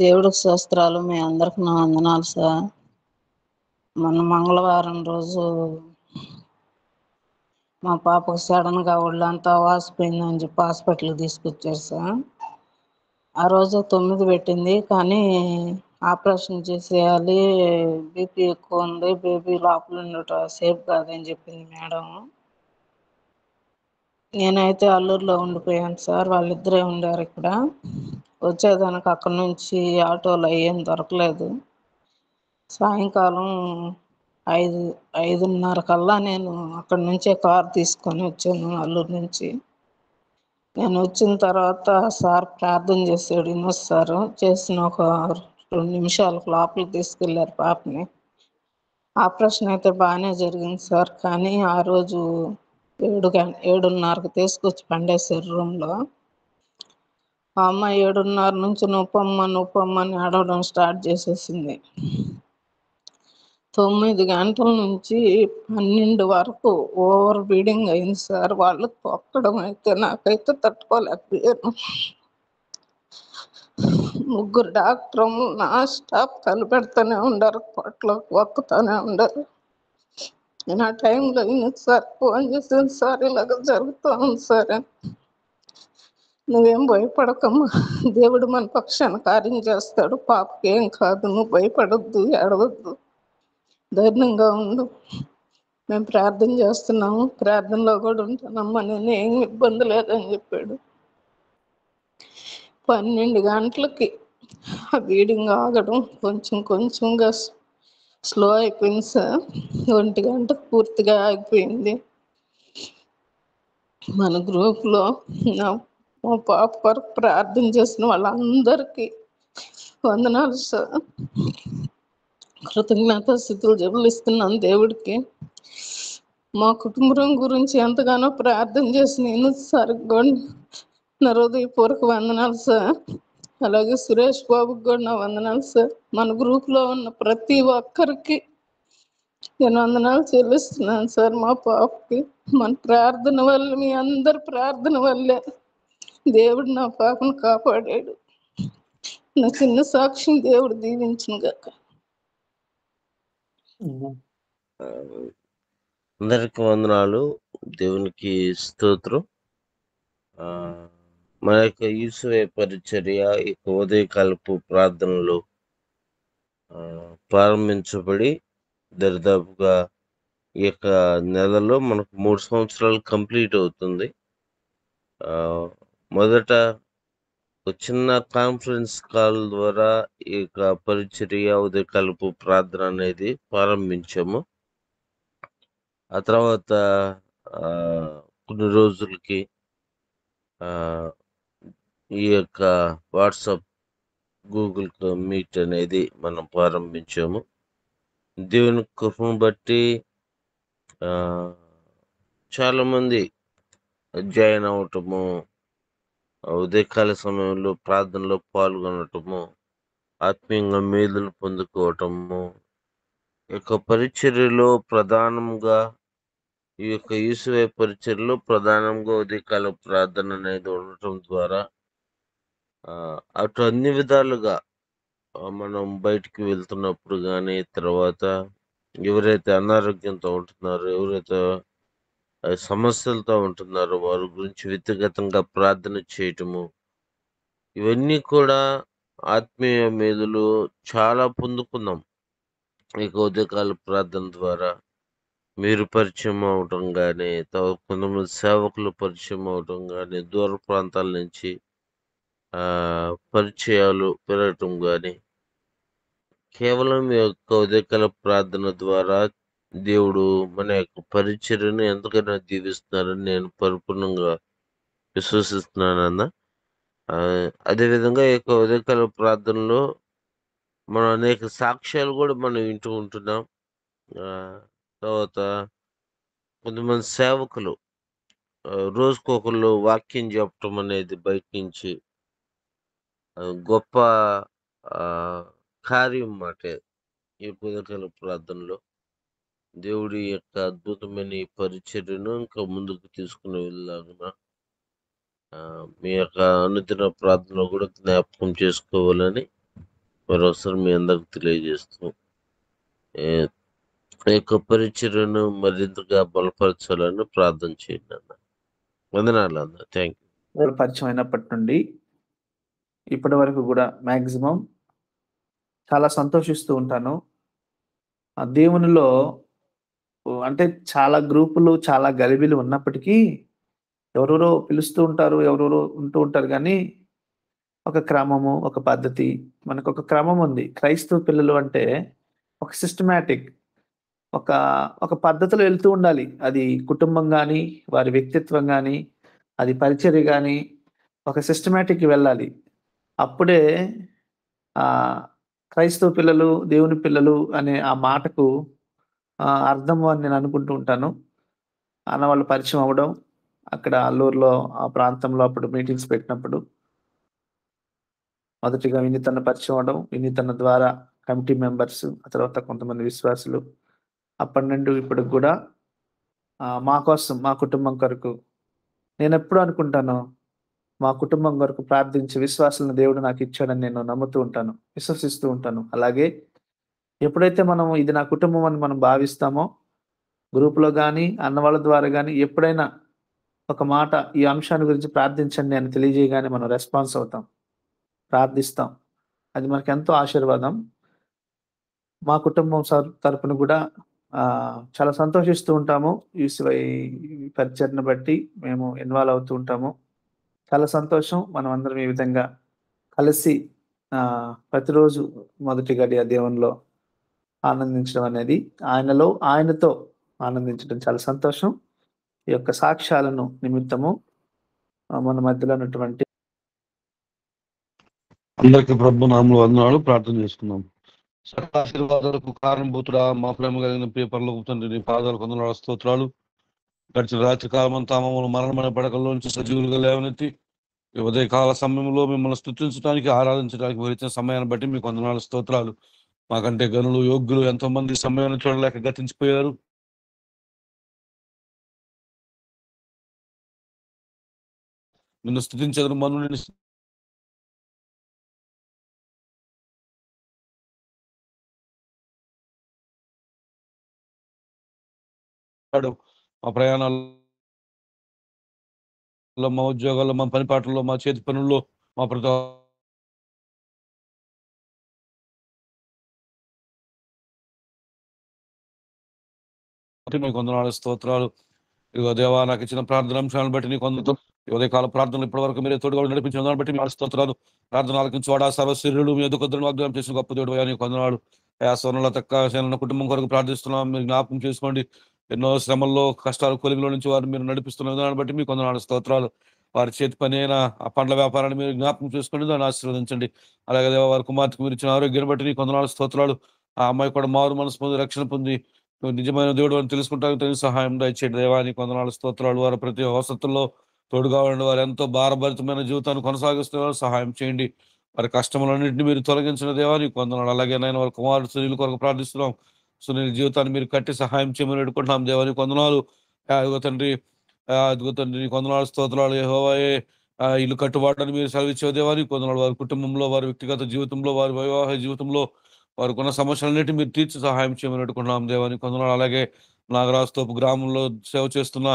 దేవుడికి స్తోత్రాలు. మీ అందరికి నా వందనాలు సార్. మొన్న మంగళవారం రోజు మా పాపకు సడన్గా ఒళ్ళంతా వాసిపోయిందని చెప్పి హాస్పిటల్కి తీసుకొచ్చారు సార్. ఆ రోజు 9 పెట్టింది, కానీ ఆపరేషన్ చేసేయాలి, బీపీ ఎక్కువ ఉంది, బేబీ లోపల ఉండటం సేఫ్ కాదని చెప్పింది మేడం. నేనైతే అల్లూరులో ఉండిపోయాను సార్, వాళ్ళిద్దరే ఉండారు ఇక్కడ. వచ్చేదానికి అక్కడి నుంచి ఆటోలో ఏం దొరకలేదు. సాయంకాలం 5:30 కల్లా నేను అక్కడి నుంచే కారు తీసుకొని వచ్చాను అల్లూరు నుంచి. నేను వచ్చిన తర్వాత సార్ ప్రార్థన చేశాడు, వినోద్ సారు. చేసిన ఒక 2 నిమిషాలకు లోపలికి తీసుకెళ్ళారు పాపని. ఆపరేషన్ అయితే బాగానే జరిగింది సార్, కానీ ఆ రోజు 7:30కు తీసుకొచ్చి పండేశారు రూమ్లో. ఆ అమ్మాయి 7:30 నుంచి నొప్పమ్మని అడవడం స్టార్ట్ చేసేసింది. 9 గంటల నుంచి 12 వరకు ఓవర్ బ్లీడింగ్ అయింది సార్. వాళ్ళు తొక్కడం అయితే నాకైతే తట్టుకోలేకపోయాను. 3 డాక్టర్లు నా స్టాఫ్ కలిపెడతానే ఉండారు, పొట్టలోకి ఒక్కుతానే ఉండారు. నేను ఆ టైంలో సార్ ఫోన్ చేశాను, సార్ ఇలాగ జరుగుతూ ఉంది సార్ అని. నువ్వేం భయపడకమ్మా, దేవుడు మన పక్షాన కార్యం చేస్తాడు, పాపకి ఏం కాదు, నువ్వు భయపడొద్దు, ఏడవద్దు, ధైర్యంగా ఉండు, మేము ప్రార్థన చేస్తున్నాము, ప్రార్థనలో కూడా ఉంటానమ్మా, నేను ఏం ఇబ్బంది లేదని చెప్పాడు. 12 గంటలకి ఆ బ్లీడింగ్ ఆగడం కొంచెంగా స్లో అయిపోయింది సార్. 1 గంటకు పూర్తిగా ఆగిపోయింది. మన గ్రూప్లో మా పాప కొరకు ప్రార్థన చేసిన వాళ్ళందరికీ వందనాలు సార్. కృతజ్ఞతాస్తుతులు చెల్లిస్తున్నాను దేవుడికి. మా కుటుంబం గురించి ఎంతగానో ప్రార్థన చేసి నేను సార్ నా హృదయపూర్వక వందనాలు సార్. అలాగే సురేష్ బాబుకి కూడా నా వందనాలు సార్. మన గ్రూప్లో ఉన్న ప్రతి ఒక్కరికి నేను వందనాలు చెల్లిస్తున్నాను సార్. మా పాపకి మన ప్రార్థన వల్ల, మీ అందరి ప్రార్థన వల్లే దేవుడు నా పాపను కాపాడాడు. నా చిన్న సాక్ష్యం దేవుడు దీవించును గాక. అందరికి వందనాలు, దేవునికి స్తోత్రం. మన యొక్క యేసువే పరిచర్య ఇక ఉదయకాలపు ప్రార్థనలు ప్రారంభించబడి దరిదాపుగా ఈ యొక్క నెలలో మనకు 3 సంవత్సరాలు కంప్లీట్ అవుతుంది. మొదట ఒక చిన్న కాన్ఫరెన్స్ కాల్ ద్వారా ఈ యొక్క పరిచర్య ఉదయకాలపు ప్రార్థన అనేది ప్రారంభించాము. ఆ తర్వాత కొన్ని రోజులకి ఈ యొక్క వాట్సాప్, గూగుల్ మీట్ అనేది మనం ప్రారంభించాము. దేవుని కృపను బట్టి చాలామంది జాయిన్ అవటము, ఉదయకాల సమయంలో ప్రార్థనలో పాల్గొనటము, ఆత్మీయంగా మేలులు పొందుకోవటము, ఈ యొక్క పరిచర్యలో ప్రధానంగా ఈ యొక్క యేసువే పరిచర్యలో ప్రధానంగా ఉదయకాల ప్రార్థన అనేది ఉండటం ద్వారా అటు అన్ని విధాలుగా మనం బయటికి వెళ్తున్నప్పుడు కానీ, తర్వాత ఎవరైతే అనారోగ్యంతో ఉంటున్నారో, ఎవరైతే సమస్యలతో ఉంటున్నారో వారి గురించి వ్యక్తిగతంగా ప్రార్థన చేయటము, ఇవన్నీ కూడా ఆత్మీయ మేలులు చాలా పొందుకున్నాం ఇక ఉదయకాల ప్రార్థన ద్వారా. మీరు పరిచయం అవటం కానీ, కొంతమంది సేవకులు పరిచయం అవటం కానీ, దూర ప్రాంతాల నుంచి పరిచయాలు పెరగటం కానీ, కేవలం ఈ యొక్క ఉదయకాల ప్రార్థన ద్వారా దేవుడు మన యొక్క పరిచర్యను ఎంతకైనా దీవిస్తున్నారని నేను పరిపూర్ణంగా విశ్వసిస్తున్నానన్న. అదేవిధంగా ఈ యొక్క ఉదయకాల ప్రార్థనలో మనం అనేక సాక్ష్యాలు కూడా మనం వింటూ ఉంటున్నాం. తర్వాత కొంతమంది సేవకులు రోజుకొకళ్ళు వాక్యం చెప్పటం అనేది బయట నుంచి గొప్ప కార్యం మాట. ఈ ఉదయకాల ప్రార్థనలో దేవుడి యొక్క అద్భుతమైన ఈ పరిచర్యను ఇంకా ముందుకు తీసుకుని వెళ్ళాలన్న మీ యొక్క అనుదిన ప్రార్థనలో కూడా జ్ఞాపకం చేసుకోవాలని మరోసారి మీ అందరికి తెలియజేస్తూ ఈ యొక్క పరిచర్యను మరింతగా బలపరచాలని ప్రార్థన చేయండి అన్న. వందనాలు అన్న. Thank you. పరిచయం అయినప్పటి నుండి ఇప్పటి వరకు కూడా మ్యాక్సిమం చాలా సంతోషిస్తూ ఉంటాను. ఆ దేవునిలో అంటే చాలా గ్రూపులు, చాలా గలిబిలు ఉన్నప్పటికీ ఎవరెవరో పిలుస్తూ ఉంటారు, ఎవరెవరో ఉంటూ ఉంటారు. కానీ ఒక క్రమము, ఒక పద్ధతి, మనకు ఒక క్రమం ఉంది. క్రైస్తవ పిల్లలు అంటే ఒక సిస్టమాటిక్, ఒక ఒక పద్ధతిలో వెళ్తూ ఉండాలి. అది కుటుంబం కానీ, వారి వ్యక్తిత్వం కానీ, అది పరిచర్య కానీ ఒక సిస్టమాటిక్ వెళ్ళాలి. అప్పుడే క్రైస్తవ పిల్లలు, దేవుని పిల్లలు అనే ఆ మాటకు అర్థము అని నేను అనుకుంటూ ఉంటాను. వాళ్ళు పరిచయం అవ్వడం, అక్కడ అల్లూరులో ఆ ప్రాంతంలో అప్పుడు మీటింగ్స్ పెట్టినప్పుడు మొదటిగా వినీతన్న పరిచయం అవ్వడం, వినీతన్న ద్వారా కమిటీ మెంబర్స్, ఆ తర్వాత కొంతమంది విశ్వాసులు. అప్పటి నుండి ఇప్పటికి కూడా మా కోసం, మా కుటుంబం కొరకు నేను ఎప్పుడు అనుకుంటాను, మా కుటుంబం కొరకు ప్రార్థించి విశ్వాసాలను దేవుడు నాకు ఇచ్చాడని నేను నమ్ముతూ ఉంటాను, విశ్వసిస్తూ ఉంటాను. అలాగే ఎప్పుడైతే మనం ఇది నా కుటుంబం అని మనం భావిస్తామో, గ్రూపులో కానీ అన్నవాళ్ళ ద్వారా కానీ ఎప్పుడైనా ఒక మాట ఈ అంశాన్ని గురించి ప్రార్థించండి అని తెలియజేయగానే మనం రెస్పాన్స్ అవుతాం, ప్రార్థిస్తాం. అది మనకు ఎంతో ఆశీర్వాదం. మా కుటుంబం తరపున కూడా చాలా సంతోషిస్తూ ఉంటాము. ఈ పరిచయను బట్టి మేము ఇన్వాల్వ్ అవుతూ ఉంటాము. చాలా సంతోషం. మనం అందరం ఈ విధంగా కలిసి ప్రతిరోజు మొదటి గడియ దేవునిలో ఆనందించడం అనేది, ఆయనలో ఆయనతో ఆనందించడం చాలా సంతోషం. ఈ యొక్క సాక్ష్యాలను నిమిత్తము మన మధ్యలో ఉన్నటువంటి అందరికి ప్రభు నామములో వందనాలు. ప్రార్థన చేసుకుందాం. సకల ఆశీర్వాదాలకు కారణభూతుడా, మా ప్రేమ కలిగిన పేపర్లో తండ్రి, నీ పాదాలకు వందనాలు, స్తోత్రాలు. గడిచిన రాత్రి కాలం అంతా మమ్మల్ని మరణమైన పడకల్లోంచి సజీవులుగా లేవనెత్తి ఈ ఉదయకాల సమయంలో మిమ్మల్ని స్తుతించడానికి, ఆరాధించడానికి భరించిన సమయాన్ని బట్టి మీకు వందనాలు, స్తోత్రాలు. మాకంటే గనులు, యోగ్యులు ఎంతో మంది సమయాన్ని చూడలేక గతించిపోయారు. నిన్ను స్తుతించదు మనుని మా ప్రయాణాల్లో, మా ఉద్యోగాల్లో, మా పనిపాట్లలో, మా చేతి పనుల్లో, మా ప్రతి మీకు వందనాలు, స్తోత్రాలు. ఇదిగో దేవా, నాకు ఇచ్చిన ప్రార్థన అంశాలను బట్టి నీకు వందనాలు. ఉదయకాల ప్రార్థనలు ఇప్పటి వరకు మీరే తోడుగా నడిపించిన దాన్ని బట్టి మీకు స్తోత్రాలు. ప్రార్థన ఆలకించువాడా, సర్వశరీరుడు మీ ఎదుకొద్దరు వాగ్దానం చేసిన గొప్ప దేవుడు అయ్యా, నీకు వందనాలు. స్వర్ణల తక్క కుటుంబం కొరకు ప్రార్థిస్తున్నాం. మీరు జ్ఞాపకం చేసుకోండి. ఎన్నో శ్రమల్లో, కష్టాలు, కొలిమిలో నుంచి వారు మీరు నడిపిస్తున్న విధానాన్ని బట్టి మీకు వందనాలు, స్తోత్రాలు. వారి చేతి పని అయినా ఆ పండ్ల వ్యాపారాన్ని మీరు జ్ఞాపకం చేసుకోండి, దాన్ని ఆశీర్వదించండి. అలాగే దేవా, వారి కుమార్తెకు మీరు ఇచ్చిన ఆరోగ్యాన్ని బట్టి నీకు వందనాలు, స్తోత్రాలు. ఆ అమ్మాయి కూడా మారు మనసు పొంది, రక్షణ పొంది, నిజమైన దేవుడు అని తెలుసుకుంటానికి సహాయం దయచేయండి దేవా, నీకు వందనాలు, స్తోత్రాలు. వారు ప్రతి అవసరంలో తోడుగా ఉండి వారు ఎంతో భారభరితమైన జీవితాన్ని కొనసాగిస్తున్నారు, సహాయం చేయండి. వారి కష్టములన్నింటినీ మీరు తొలగించిన దేవా, నీకు వందనాలు. అలాగే నేను వారి కుమారుడు సునీల్ కొరకు ప్రార్థిస్తున్నాం. సునీల్ జీవితాన్ని మీరు కట్టి సహాయం చేయమని పెట్టుకుంటున్నాం దేవా, నీకు వందనాలు. అదిగో తండ్రి, నీకు వందనాలు, స్తోత్రాలు. యెహోవాయే ఇల్లు కట్టుబాటుని మీరు సెలవిచ్చే దేవా, నీకు వందనాలు. వారి కుటుంబంలో, వారి వ్యక్తిగత జీవితంలో, వారి వివాహ జీవితంలో వారికి ఉన్న సమస్యలన్నిటి మీరు తీర్చి సహాయం చేయమని పెట్టుకుంటున్నాం దేవా, నీకు వందనాలు. అలాగే నాగరాజతోపు గ్రామంలో సేవ చేస్తున్న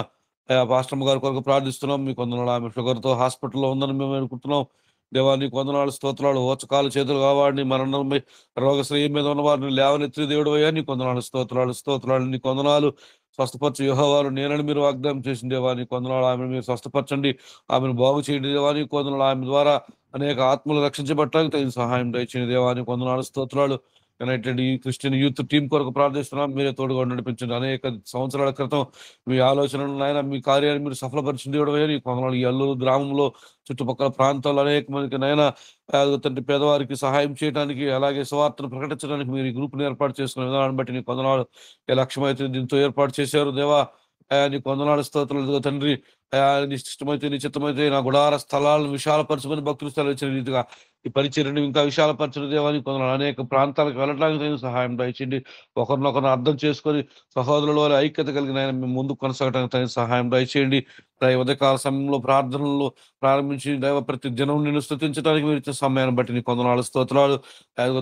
పాస్టమ్ గారి కొరకు ప్రార్థిస్తున్నాం, మీకు వందనాలు. ఆమె షుగర్తో హాస్పిటల్లో ఉందని మేము అనుకుంటున్నాం దేవా, నీకు వందనాలు, స్తోత్రాలు. ఓచకాలు చేతులు కావాడిని మరణం రోగశ్రేయం మీద ఉన్న వారిని లేవనెత్తి దేవుడు అయ్యా, నీకు వందనాలు, స్తోత్రాలు, స్తోత్రాలు. నీకు వందనాలు. స్వస్థపరచు యెహోవాను నేనని మీరు వాగ్దానం చేసిన దేవా, నీకు వందనాలు. ఆమెను మీరు స్వస్థపరచండి, ఆమెను బాగు చేయండి దేవా, నీకు వందనాలు. ఆమె ద్వారా అనేక ఆత్మలు రక్షించబట్టడానికి తగిన సహాయం దయచేయండి దేవా, నీకు వందనాలు, స్తోత్రాలు. యునైటెడ్ ఈ క్రిస్టియన్ యూత్ టీం కొరకు ప్రార్థిస్తున్నాం, మీరే తోడుగా నడిపించండి. అనేక సంవత్సరాల క్రితం మీ ఆలోచనలు నాయన, మీ కార్యాన్ని మీరు సఫలపరిచిన దేవుడు అయ్యా, నీకు వందనాలు. ఈ అల్లూరు గ్రామంలో చుట్టుపక్కల ప్రాంతాల్లో అనేక మందికి నైనా తండ్రి పేదవారికి సహాయం చేయడానికి, అలాగే సువార్తను ప్రకటించడానికి మీరు ఈ గ్రూప్ని ఏర్పాటు చేసుకున్న విధానాన్ని బట్టి నీకు వందనాలు. లక్ష్యమైతే దీంతో ఏర్పాటు చేశారు దేవా, నీకు వందనాలు, స్తోత్రాలు. తండ్రి, నీ ఇష్టమైతే నీ చిత్తమైతే నా గుడార స్థలాలను విశాలపరచమని భక్తులు స్థలించిన రీతిగా ఈ పరిచర్యను ఇంకా విశాలపరచిన దేవానికి కొందరు అనేక ప్రాంతాలకు వెళ్ళడానికి నేను సహాయం దయచేయండి. ఒకరినొకరు అర్థం చేసుకొని సహోదరుల వారి ఐక్యత కలిగిన ఆయన మేము ముందుకు కొనసాగడానికి తగిన సహాయం దయచేయండి. ఉదయకాల సమయంలో ప్రార్థనలు ప్రారంభించి దైవ ప్రతి దినం నిన్ను స్తుతించడానికి మీరు ఇచ్చిన సమయాన్ని బట్టి నీ కొందనాలు స్తోత్రాలు.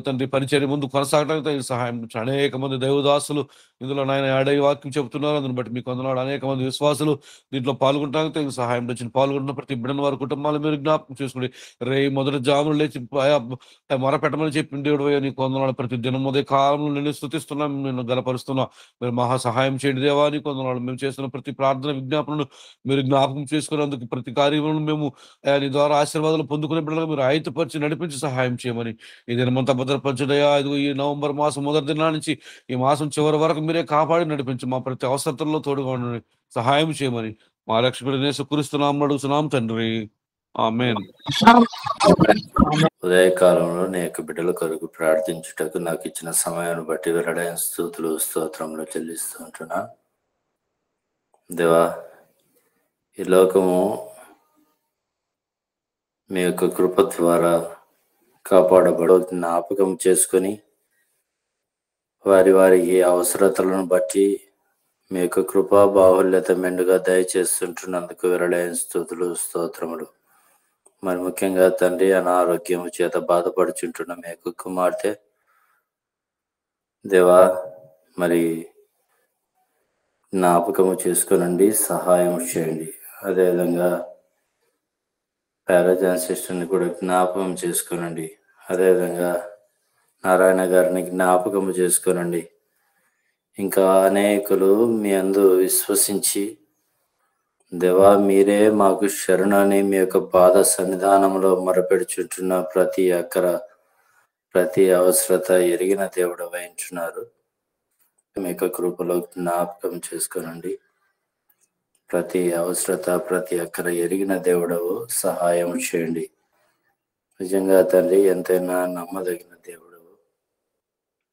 తండ్రి పరిచర్య ముందు కొనసాగడానికి తగిన సహాయం అనేక మంది దైవదాసులు ఇందులో నాయన ఆడే వాక్యం చెబుతున్నారు. అందుని బట్టి మీ కొందనాడు అనేక మంది విశ్వాసులు దీంట్లో పాల్గొనడానికి తగిన సహాయం తెచ్చింది. పాల్గొంటున్న ప్రతి బిడ్డను వారి కుటుంబాలు మీరు జ్ఞాపకం చేసుకోండి. మొదటి జాములు లేచి మొరపెట్టమని చెప్పిన దేవుడు నీ కొందనాడు ప్రతి దినం ఉదయ కాలంలో నిన్ను స్తుతిస్తున్నాం, నిన్ను గలపరుస్తున్నాం. మీరు మహా సహాయం చేయండి దేవా. నీ కొందనాడు మేము చేస్తున్న ప్రతి ప్రార్థన విజ్ఞాపనను మీరు జ్ఞాపకం చేసుకున్నందుకు ప్రతి కార్యములను మేము నీ ద్వారా ఆశీర్వాదాలు పొందుకునే బిడ్డలుగా మీరు ఆయుధపరిచి నడిపించి సహాయం చేయమని ఈ దినమంతా భద్రపరచుడయా. ఇదిగో ఈ నవంబర్ మాసం మొదటి దినాల నుంచి ఈ మాసం చివరి వరకు మీరే కాపాడి నడిపించి మా ప్రతి అవసరతల్లో తోడుగా ఉండని సహాయం చేయమని మా రక్షకుడిని యేసుక్రీస్తునామమున అడుగుతున్నాం తండ్రి. ఆమేన్. ఉదయకాలంలో నీ యొక్క బిడ్డల కొరకు ప్రార్థించుటకు నాకు ఇచ్చిన సమయాన్ని బట్టి వెల్లడైన స్తుతులు స్తోత్రములు చెల్లిస్తూ ఉంటున్నా. దేవా, ఈ లోకము మీ యొక్క కృప ద్వారా కాపాడబడు జ్ఞాపకం చేసుకొని వారి వారికి అవసరతలను బట్టి మీ యొక్క కృపా బాహుల్యత మెండుగా దయచేస్తుంటున్నందుకు వెల్లడైన స్తుతులు స్తోత్రములు. మరి ముఖ్యంగా తండ్రి, అనారోగ్యము చేత బాధపడుచుంటున్న మీ యొక్క కుమార్తె దేవా, మరి జ్ఞాపకము చేసుకునండి, సహాయం చేయండి. అదేవిధంగా పారాజాన్ సిస్టర్ని కూడా జ్ఞాపకం చేసుకునండి. అదేవిధంగా నారాయణ గారిని జ్ఞాపకము చేసుకునండి. ఇంకా అనేకులు మీ అందు విశ్వసించి దేవా మీరే మాకు శరణని మీ యొక్క పాద సన్నిధానంలో మొరపెడుచుంటున్న ప్రతి అక్కర ప్రతి అవసరత ఎరిగిన దేవుడు వహించున్నారు. మీ యొక్క కృపలో జ్ఞాపకం చేసుకునండి. ప్రతి అవసరత ప్రతి అక్కర ఎరిగిన దేవుడవు సహాయం చేయండి. నిజంగా తండ్రి, ఎంతైనా నమ్మదగిన దేవుడవు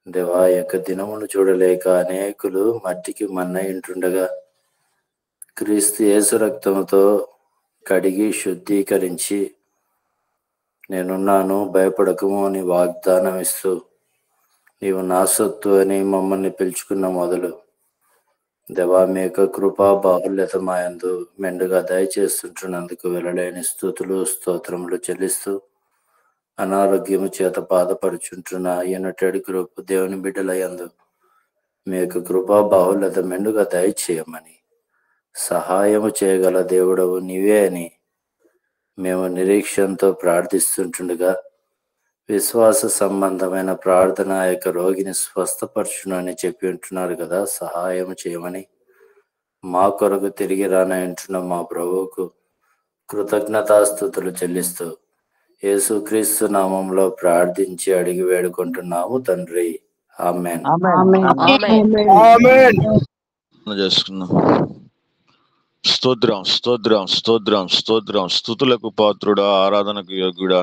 దేవా. యొక్క దినమును చూడలేక అనేకులు మట్టికి మన్నయింటుండగా క్రీస్తు యేసు రక్తంతో కడిగి శుద్ధీకరించి నేనున్నాను భయపడకము అని వాగ్దానం ఇస్తూ నీవు నా సొత్తు అని మమ్మల్ని పిలుచుకున్న మొదలు దేవా మీ యొక్క కృపా బాహుల్యత మా యందు మెండుగా దయచేస్తుంటున్నందుకు వెల్లలేని స్తుతులు స్తోత్రములు చెల్లిస్తూ అనారోగ్యము చేత బాధపడుచుంటున్న యునైటెడ్ గ్రూప్ దేవుని బిడ్డల యందు మీ యొక్క కృపా బాహుల్యత మెండుగా దయచేయమని సహాయము చేయగల దేవుడవు నీవే అని మేము నిరీక్షణతో ప్రార్థిస్తుంటుండగా విశ్వాస సంబంధమైన ప్రార్థన యొక్క రోగిని స్వస్థపరచును అని చెప్పి ఉంటున్నారు కదా. సహాయం చేయమని మా కొరకు తిరిగి రానంటున్న మా ప్రభువుకు కృతజ్ఞతాస్తుతులు చెల్లిస్తూ యేసుక్రీస్తు నామంలో ప్రార్థించి అడిగి వేడుకుంటున్నాము తండ్రి. ఆమేన్. చేసుకున్నాం. స్తోత్రం స్తోత్రం స్తోత్రం స్తోత్రం. స్తుతులకు పాత్రుడా, ఆరాధనకు యోగ్యుడా,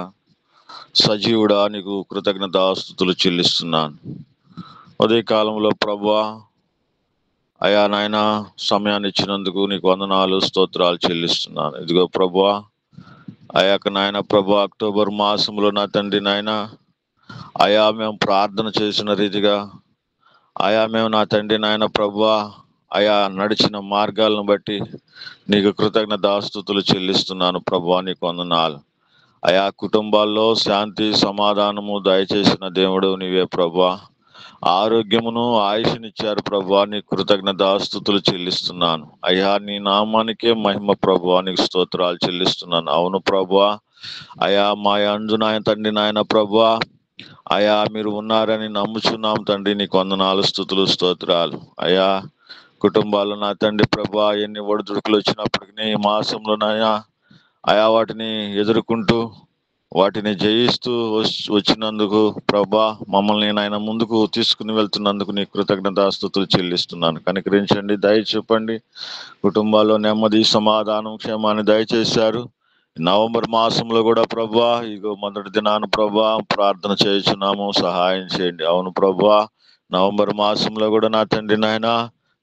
సజీవుడా, నీకు కృతజ్ఞతాస్తుతులు చెల్లిస్తున్నాను. ఉదయ కాలంలో ప్రభువా అయా నాయన సమయాన్ని ఇచ్చినందుకు నీకు వందనాలు స్తోత్రాలు చెల్లిస్తున్నాను. ఇదిగో ప్రభువా అయాక నాయన ప్రభు అక్టోబర్ మాసంలో నా తండ్రి నాయన అయా మేము ప్రార్థన చేసిన రీతిగా ఆయా మేము నా తండ్రి నాయన ప్రభువా ఆయా నడిచిన మార్గాలను బట్టి నీకు కృతజ్ఞతాస్తుతులు చెల్లిస్తున్నాను ప్రభువా. నీకు వందనాలు. ఆయా కుటుంబాల్లో శాంతి సమాధానము దయచేసిన దేవుడు నీవే ప్రభువా. ఆరోగ్యమును ఆయుష్నిచ్చారు ప్రభువా. నీకు కృతజ్ఞతాస్తుతులు చెల్లిస్తున్నాను అయ్యా. నీ నామానికే మహిమ ప్రభువా. నీకు స్తోత్రాలు చెల్లిస్తున్నాను. అవును ప్రభువా అయా మా యందు నాయన తండ్రి నాయన ప్రభువా అయా మీరు ఉన్నారని నమ్ముచున్నాం తండ్రి. నీకు వందనాలు స్తుతులు స్తోత్రాలు అయా. కుటుంబాల్లో నా తండ్రి ప్రభా ఎన్ని ఒడిదుడుకులు వచ్చినప్పటికీ ఈ మాసంలో నాయన ఆయా వాటిని ఎదుర్కొంటూ వాటిని జయిస్తూ వచ్చినందుకు ప్రభా మమ్మల్ని నాయన ముందుకు తీసుకుని వెళ్తున్నందుకు నీ కృతజ్ఞతాస్తుతులు చెల్లిస్తున్నాను. కనికరించండి, దయ చూపండి. కుటుంబాల్లో నెమ్మది సమాధానం క్షేమాన్ని దయచేశారు. నవంబర్ మాసంలో కూడా ప్రభా ఇగో మొదటి దినాన ప్రభా ప్రార్థన చేయుచున్నాము, సహాయం చేయండి. అవును ప్రభా నవంబర్ మాసంలో కూడా నా తండ్రి నాయన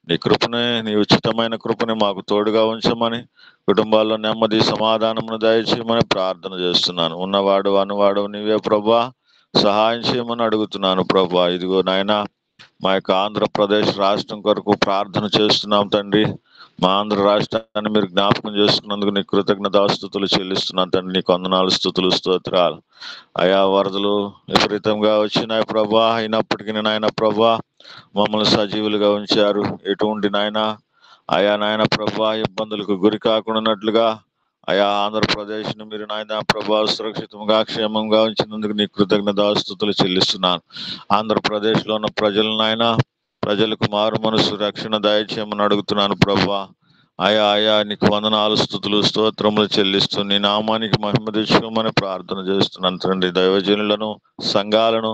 నీ కృపని, నీ ఉచితమైన కృపని మాకు తోడుగా ఉంచమని, కుటుంబాల్లో నెమ్మది సమాధానమును దయచేయమని ప్రార్థన చేస్తున్నాను. ఉన్నవాడు అనువాడు నీవే ప్రభా, సహాయం చేయమని అడుగుతున్నాను ప్రభా. ఇదిగో నాయన, మా యొక్క ఆంధ్రప్రదేశ్ రాష్ట్రం కొరకు ప్రార్థన చేస్తున్నాం తండ్రి. మా ఆంధ్ర రాష్ట్రాన్ని మీరు జ్ఞాపకం చేసుకున్నందుకు నీ కృతజ్ఞతాస్తుతులు చెల్లిస్తున్నాను తండ్రి. నీకు వందనాలు, స్తుతులు, స్తోత్రాలు. అయా వరదలు విపరీతంగా వచ్చినాయి ప్రభా, అయినప్పటికీ నాయన ప్రభా మమ్మల్ని సజీవులుగా ఉంచారు. ఎటువంటి నాయన అయా నాయన ప్రభా ఇబ్బందులకు గురి కాకుండానట్లుగా అయా ఆంధ్రప్రదేశ్ను మీరు నాయన ప్రభా సురక్షితంగా క్షేమంగా ఉంచినందుకు నీ కృతజ్ఞతాస్తుతులు చెల్లిస్తున్నాను. ఆంధ్రప్రదేశ్లో ఉన్న ప్రజలను నాయన, ప్రజలకు మారు మనసు రక్షణ దయచేయమని అడుగుతున్నాను ప్రభా. అయా నీకు వందనాలు, స్తుతులు, స్తోత్రములు చెల్లిస్తూ నీ నామానికి మహిమ తెచ్చుకోమని ప్రార్థన చేస్తున్నాను తండ్రి. దైవజనులను, సంఘాలను,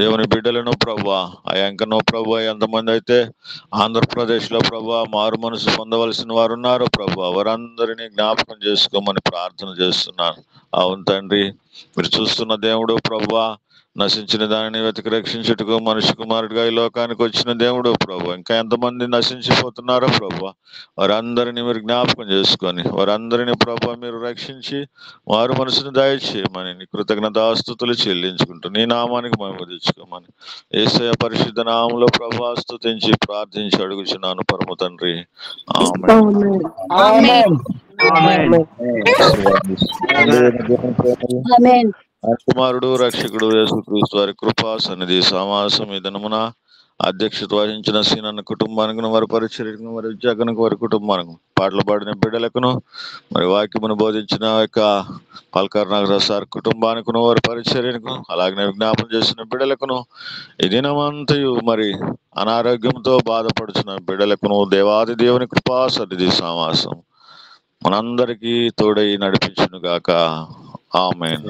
దేవుని బిడ్డలను ప్రభా, ఇంకనో ప్రభా ఎంతమంది అయితే ఆంధ్రప్రదేశ్లో ప్రభా మారు మనసు పొందవలసిన వారు ఉన్నారో ప్రభా, వారందరినీ జ్ఞాపకం చేసుకోమని ప్రార్థన చేస్తున్నాను. అవును తండ్రి, మీరు చూస్తున్న దేవుడు ప్రభా, నశించిన దానిని వెతికి రక్షించుటకు మనిషి కుమారుడిగా ఈ లోకానికి వచ్చిన దేవుడు ప్రభు. ఇంకా ఎంతమంది నశించిపోతున్నారో ప్రభు, వారందరినీ మీరు జ్ఞాపకం చేసుకొని వారందరినీ ప్రభు మీరు రక్షించి వారు మనసును దయచేయమని నీ కృతజ్ఞతాస్తుతులు చెల్లించుకుంటూ నీ నామానికి మహిమ తెచ్చుకోమని యేసయ్య పరిశుద్ధ నామములో ప్రభు స్తుతించి ప్రార్థించి అడుగుచున్నాను పరమ తండ్రి. ఆమేన్. కుమారుడు రక్షకుడు యేసుక్రీస్తు వారి కృపా సన్నిధి సమాసం ఈ దినమున అధ్యక్షత వహించిన సీనన్న కుటుంబానికి, వారి పరిచర్యకు, వారి విద్యాకునికి, వారి కుటుంబానికి, పాటలు పాడిన బిడ్డలకును, మరి వాక్యమును బోధించిన యొక్క పల్కర్ నగర సార్ కుటుంబానికి, వారి పరిచర్యకు, అలాగనే విజ్ఞాపన చేసిన బిడ్డలకును, ఈ దినమంతయు మరి అనారోగ్యంతో బాధపడుతున్న బిడ్డలకును దేవాది దేవుని కృపా సన్నిధి సమాసం మనందరికీ తోడై నడిపించును గాక. ఆమేన్.